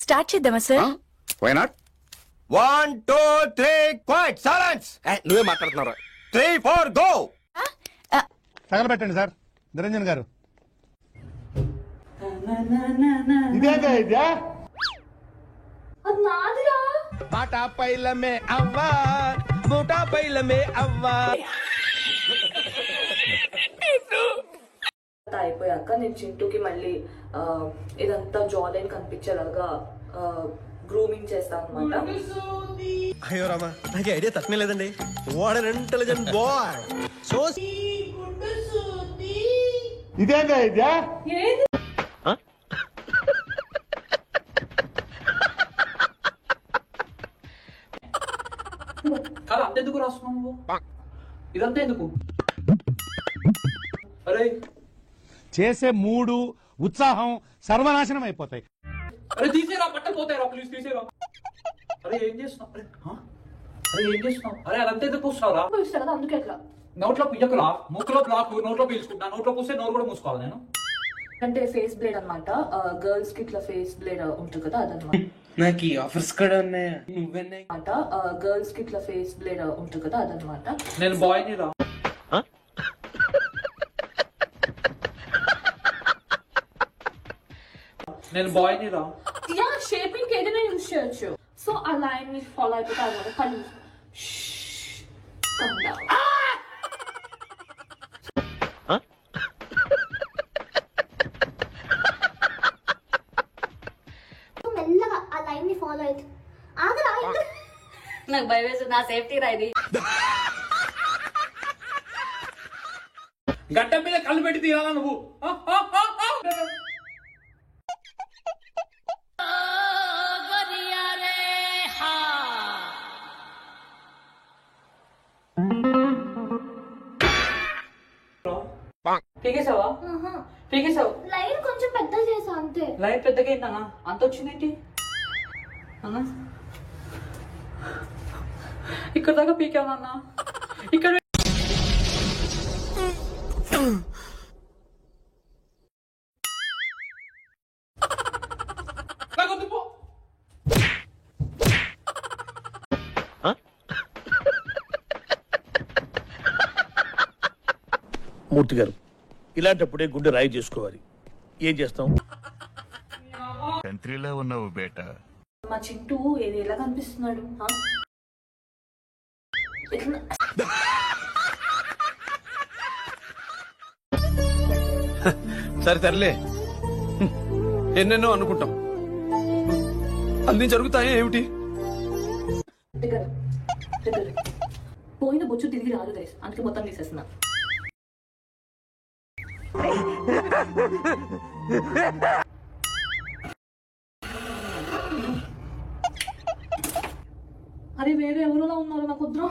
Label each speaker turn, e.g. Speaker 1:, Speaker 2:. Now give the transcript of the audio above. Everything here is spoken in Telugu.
Speaker 1: స్టార్ట్ చేద్దామా sir?
Speaker 2: Why not?
Speaker 3: 1 2 3 quiet silence.
Speaker 2: నువ్వే మాట్లాడుతున్నావు.
Speaker 3: 3 4 గో.
Speaker 4: తగలబెట్టండి సార్ నిరంజన్ గారు.
Speaker 2: పాటా పైలమే అవ్వా బూటా పైలమే అవ్వా.
Speaker 5: అయిపోయాక నేను చింటూకి మళ్ళీ ఇదంతా జా లైన్ కనిపించేలాగా గ్రూమింగ్ చేస్తాను అనమాట.
Speaker 3: అయ్యో రామా, నాకు ఐడియా తక్కువ లేదండి. What an intelligent boy. So
Speaker 4: ఇదేందా ఇదే?
Speaker 6: కాదు అంతెందుకు రాస్తున్నావు నువ్వు? ఇదంతా ఎందుకు? అరే
Speaker 4: చేసే మూడు ఉత్సాహం సర్వనాశనం అయిపోతాయి.
Speaker 6: అరే తీసేరా, బట్టలు పోతాయిరా, ప్లీజ్ తీసేరా. అరే ఏం చేస్తున్నావు? అరే ఏం చేస్తున్నావు? అరే అదంతా ఎందుకు పూస్తున్నావురా?
Speaker 5: కదా అందుకే అట్లా
Speaker 6: నోట్లో పియ్యకులా, ముక్కులో బ్లాక్, నోట్లో పీల్చుకుంటా. నోట్లో పూస్తే నోరు కూడా మూసుకోవాలి నేను.
Speaker 5: అంటే ఫేస్ బ్లేడ్ అనమాట. గర్ల్స్ కి ఇట్లా ఫేస్ బ్లేడ్ ఉంటుంది కదా, అదనమాట.
Speaker 2: నాకు ఈ ఆఫర్స్ కూడా ఉన్నాయా? నువ్వెన్నా
Speaker 5: గర్ల్స్ కి ఇట్లా ఫేస్ బ్లేడ్ ఉంటుంది కదా, అదనమాట.
Speaker 6: నేను బాయ్ ని రా. నేను బాయ్ ని రా.
Speaker 5: యా షేపింగ్ కి ఏదైనా యూజ్ చేయొచ్చు. సో ఆ లైన్ ని ఫాలో అయిపోతే అనమాట. కళ్ళు
Speaker 7: మెల్లగా ఆ లైన్ ని ఫాలో అయితే ఆగరా.
Speaker 5: నాకు భయం వేస్తుంది, నా సేఫ్టీ రా ఇది.
Speaker 6: గడ్డ మీద కళ్ళు పెట్టి తీయాలా నువ్వు? పీకేసావా? పీకేసావు.
Speaker 7: లైన్ కొంచెం పెద్ద చేసా అంతే.
Speaker 6: లైట్ పెద్దగా అయిందన్నా, అంత వచ్చిందేంటి అన్నా? ఇక్కడ దాకా పీకావన్నా. ఇక్కడ
Speaker 8: మూర్తి గారు, ఇలాంటప్పుడే గుండె రాయి చేసుకోవాలి. ఏం చేస్తాం?
Speaker 9: కంట్రీలో ఉన్నావు బేటా.
Speaker 5: మా చింటూ ఏది ఎలా కనిపిస్తున్నాడు?
Speaker 2: సరే తరలే, ఎన్నెన్నో అనుకుంటాం, అన్ని జరుగుతాయి ఏమిటి?
Speaker 5: పోయిన బొచ్చు తిరిగి రాదు గైస్, అందుకే మొత్తం తీసేస్తున్నా. అరే వేరే ఎవరిలా ఉన్నారు నాకు వద్దు.